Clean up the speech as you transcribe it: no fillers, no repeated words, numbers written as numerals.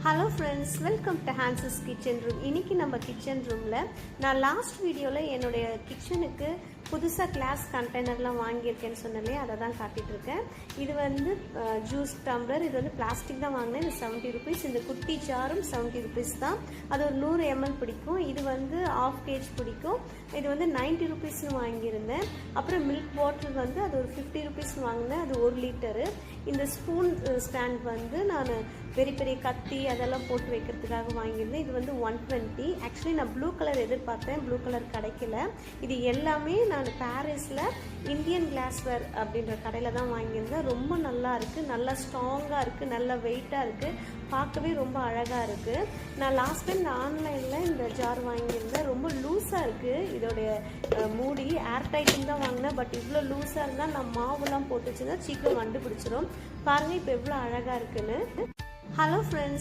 Hello friends, welcome to ஹான்சஸ் kitchen room. இன்றைக்கி நம்ம கிச்சன் ரூமில் நான் லாஸ்ட் வீடியோவில் என்னுடைய கிச்சனுக்கு புதுசாக கிளாஸ் கண்டெய்னர்லாம் வாங்கியிருக்கேன்னு சொன்னாலே அதை தான் காட்டிகிட்ருக்கேன். இது வந்து ஜூஸ் டம்ளர். இது வந்து பிளாஸ்டிக் தான் வாங்கினேன். இது 70 ருபீஸ். இந்த குட்டி ஜாரும் 70 ருபீஸ் தான். அது ஒரு 100 ml பிடிக்கும். இது வந்து 1/2 kg பிடிக்கும். இது வந்து 90 ருபீஸ்னு வாங்கியிருந்தேன். அப்புறம் மில்க் பாட்டில் வந்து அது ஒரு 50 ருபீஸ்னு வாங்கினேன். அது 1 லிட்டரு. இந்த ஸ்பூன் ஸ்டாண்ட் வந்து நான் பெரிய பெரிய கத்தி அதெல்லாம் போட்டு வைக்கிறதுக்காக வாங்கியிருந்தேன். இது வந்து 120. ஆக்சுவலி நான் ப்ளூ கலர் எதிர்பார்த்தேன், ப்ளூ கலர் கிடைக்கல. இது எல்லாமே நான் பாரிஸில் இந்தியன் கிளாஸ்வேர் அப்படின்ற கடையில் தான் வாங்கியிருந்தேன். ரொம்ப நல்லா இருக்குது, நல்லா ஸ்ட்ராங்காக இருக்குது, நல்லா வெயிட்டாக இருக்குது, பார்க்கவே ரொம்ப அழகாக இருக்குது. நான் லாஸ்ட் டைம் இந்த ஆன்லைனில் இந்த ஜார் வாங்கியிருந்தேன். ரொம்ப லூஸாக இருக்குது. இதோடைய மூடி ஏர் டைட்டிங் தான் வாங்கினேன். பட் இவ்வளோ லூஸாக இருந்தால் நான் மாவுலாம் போட்டுச்சுன்னா சீக்கிரம் கண்டுபிடிச்சிடும். பாருங்கள் இப்போ எவ்வளோ அழகாக இருக்குன்னு. Hello friends,